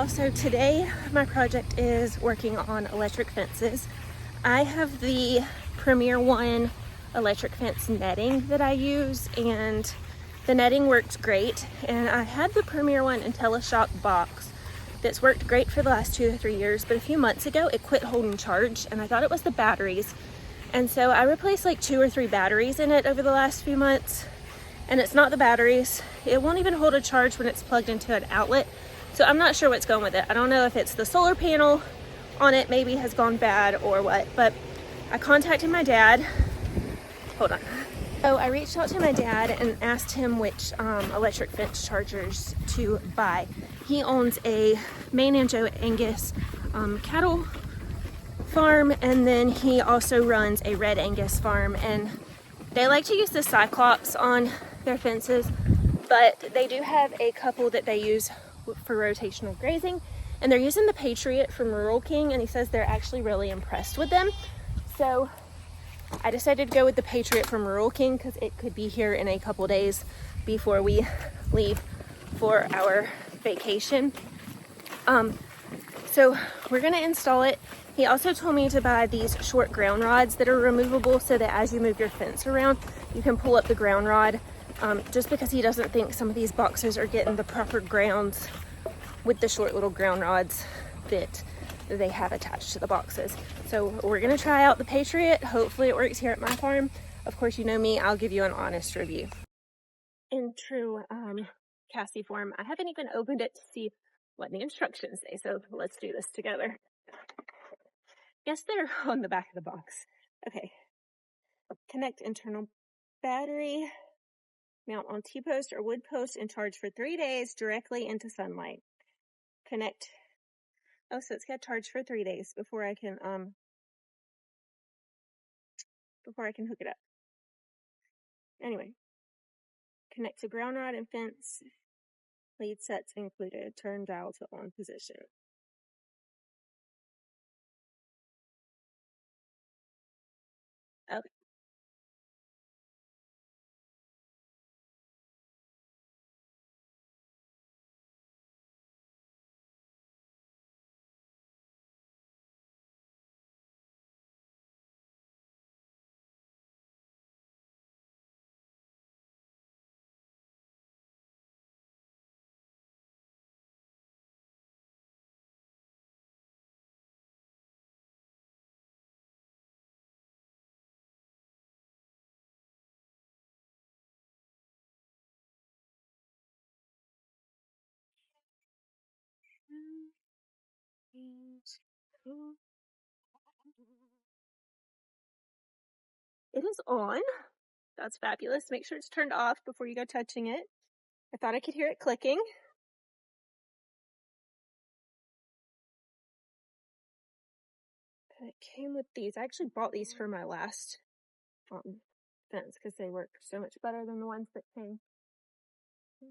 y'all. So today my project is working on electric fences. I have the Premier One electric fence netting that I use, and the netting works great. And I had the Premier One IntelliShock box that's worked great for the last 2 to 3 years, but a few months ago it quit holding charge, and I thought it was the batteries. And so I replaced like 2 or 3 batteries in it over the last few months, and it's not the batteries. It won't even hold a charge when it's plugged into an outlet. So I'm not sure what's going with it. I don't know if it's the solar panel on it maybe has gone bad or what, but I contacted my dad. Hold on. So I reached out to my dad and asked him which electric fence chargers to buy. He owns a Maine and Joe Angus cattle farm, and then he also runs a Red Angus farm, and they like to use the Cyclops on their fences, but they do have a couple that they use for rotational grazing, and they're using the Patriot from Rural King, and he says they're actually really impressed with them. So I decided to go with the Patriot from Rural King because it could be here in a couple days before we leave for our vacation. So we're gonna install it. He also told me to buy these short ground rods that are removable so that as you move your fence around, you can pull up the ground rod, just because he doesn't think some of these boxes are getting the proper grounds with the short little ground rods that they have attached to the boxes. So we're gonna try out the Patriot. Hopefully it works here at my farm. Of course, you know me, I'll give you an honest review. In true Cassie form, I haven't even opened it to see what the instructions say, so let's do this together. Yes, they're on the back of the box. Okay. Connect internal battery, mount on T-post or wood post, and charge for 3 days directly into sunlight. Connect. Oh, so it's got charge for 3 days before I can hook it up. Anyway, connect to ground rod and fence. Lead sets included. Turn dial to on position. Okay. It is on. That's fabulous. Make sure it's turned off before you go touching it. I thought I could hear it clicking. It came with these. I actually bought these for my last fence because they work so much better than the ones that came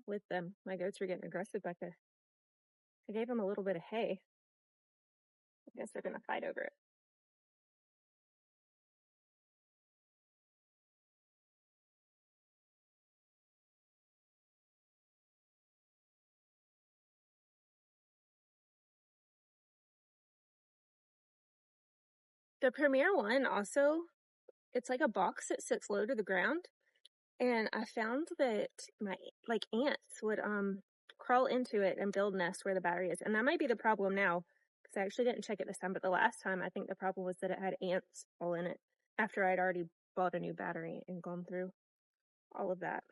with them. My goats were getting aggressive back there. I gave them a little bit of hay. I guess they're gonna fight over it. The Premier One also, it's like a box that sits low to the ground, and I found that my ants would crawl into it and build nests where the battery is, and that might be the problem now because I actually didn't check it this time, but the last time I think the problem was that it had ants all in it after I'd already bought a new battery and gone through all of that.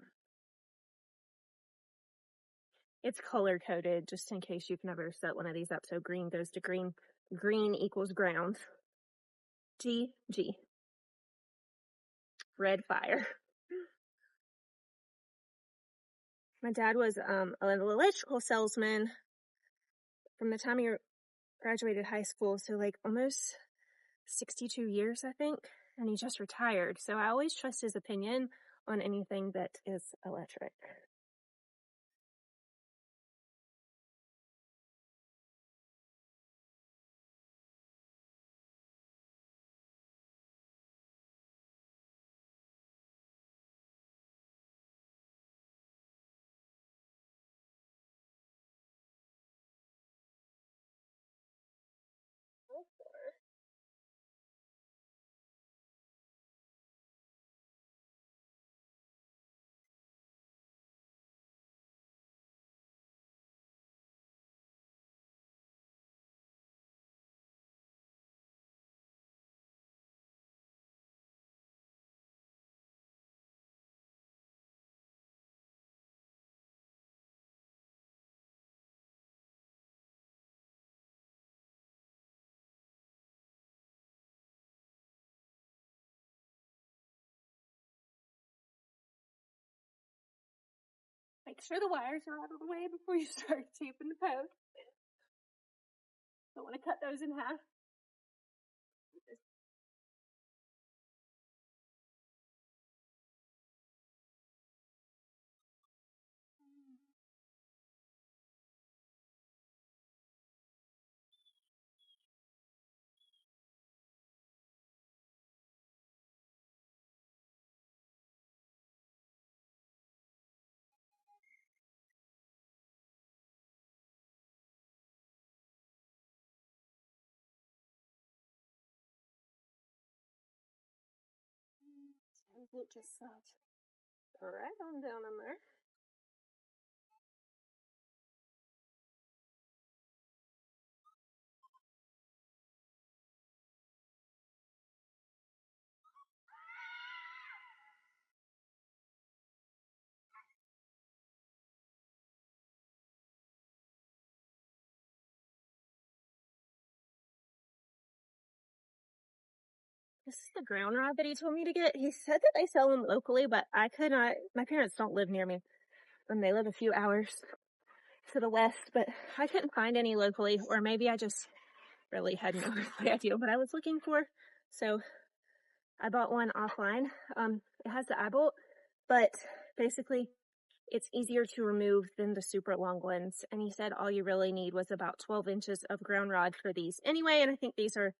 It's color coded just in case you've never set one of these up. So green goes to green, green equals ground. G. Red fire. My dad was an electrical salesman from the time he graduated high school, so like almost 62 years, I think, and he just retired. So I always trust his opinion on anything that is electric. Make sure the wires are out of the way before you start taping the post. Don't want to cut those in half. It just sat right on down in there. This is the ground rod that he told me to get. He said that they sell them locally, but I could not. My parents don't live near me, and they live a few hours to the west, but I couldn't find any locally, or maybe I just really had no idea what I was looking for. So I bought one offline. It has the eye bolt, but basically it's easier to remove than the super long ones. And he said all you really need was about 12 inches of ground rod for these anyway, and I think these are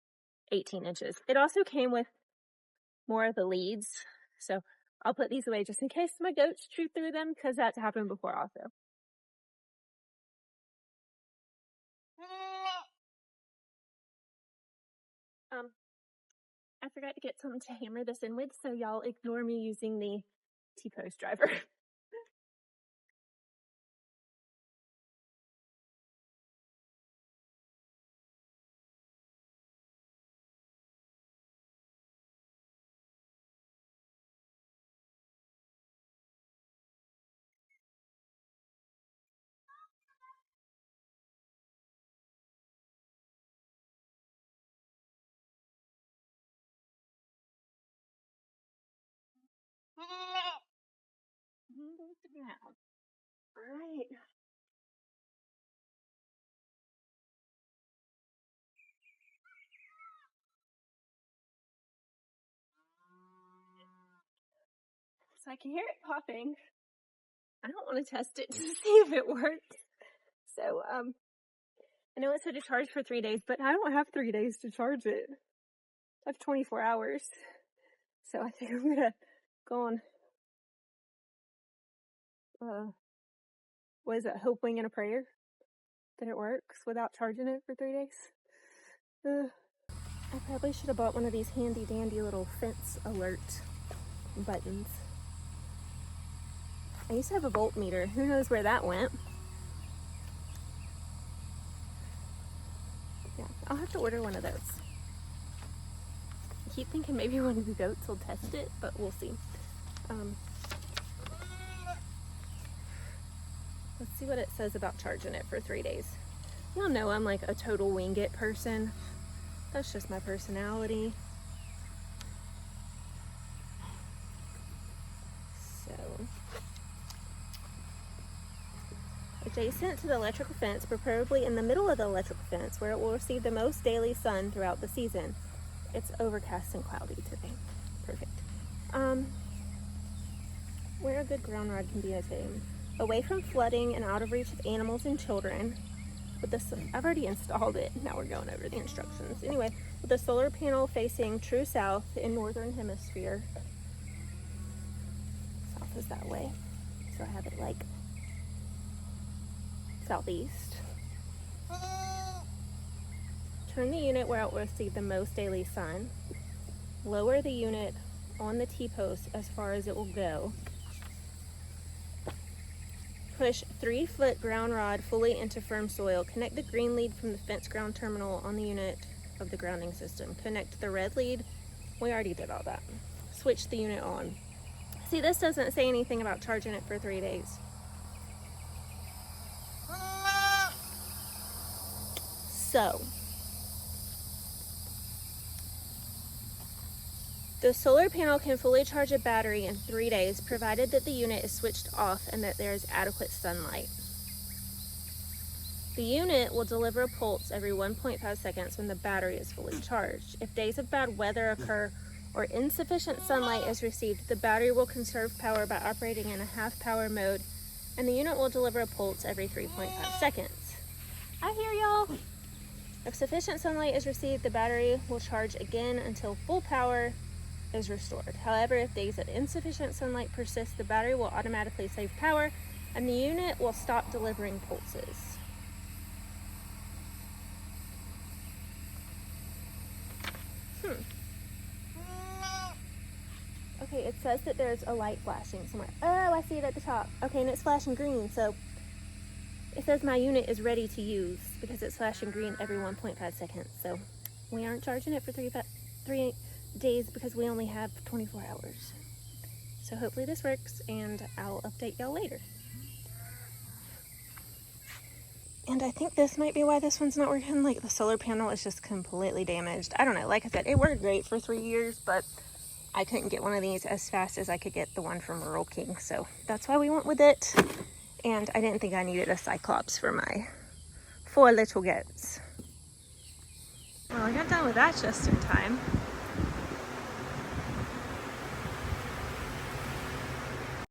18 inches. It also came with more of the leads, so I'll put these away just in case my goats chew through them, because that's happened before also. I forgot to get something to hammer this in with, so y'all ignore me using the T-post driver. Alright. So I can hear it popping. I don't want to test it to see if it works. So, I know it said to charge for 3 days, but I don't have 3 days to charge it. I have 24 hours. So I think I'm gonna go on, what is it, hoping and a prayer that it works without charging it for 3 days. I probably should have bought one of these handy dandy little fence alert buttons. I used to have a voltmeter. Who knows where that went? Yeah, I'll have to order one of those. I keep thinking maybe one of the goats will test it, but we'll see. Let's see what it says about charging it for 3 days. Y'all know I'm like a total wing it person. That's just my personality. So, adjacent to the electrical fence, preferably in the middle of the electrical fence, where it will receive the most daily sun throughout the season. It's overcast and cloudy today. Perfect. Where a good ground rod can be attained. Away from flooding and out of reach of animals and children. With the, I've already installed it. Now we're going over the instructions. Anyway, with the solar panel facing true south in northern hemisphere. South is that way. So I have it like southeast. Turn the unit where it will receive the most daily sun. Lower the unit on the T-post as far as it will go. Push 3-foot ground rod fully into firm soil. Connect the green lead from the fence ground terminal on the unit of the grounding system. Connect the red lead. We already did all that. Switch the unit on. See, this doesn't say anything about charging it for 3 days. So, The solar panel can fully charge a battery in 3 days, provided that the unit is switched off and that there is adequate sunlight. The unit will deliver a pulse every 1.5 seconds when the battery is fully charged. If days of bad weather occur or insufficient sunlight is received, the battery will conserve power by operating in a half power mode, and the unit will deliver a pulse every 3.5 seconds. I hear y'all. If sufficient sunlight is received, the battery will charge again until full power is restored. However, if days of insufficient sunlight persist, the battery will automatically save power and the unit will stop delivering pulses. Okay, it says that there's a light flashing somewhere. Oh, I see it at the top. Okay, and it's flashing green, so it says my unit is ready to use because it's flashing green every 1.5 seconds. So we aren't charging it for 3 days because we only have 24 hours. So hopefully this works, and I'll update y'all later. And I think this might be why this one's not working. Like, the solar panel is just completely damaged. I don't know. Like I said, it worked great for 3 years, but I couldn't get one of these as fast as I could get the one from Rural King. So that's why we went with it. And I didn't think I needed a Cyclops for my 4 little goats. Well, I got done with that just in time.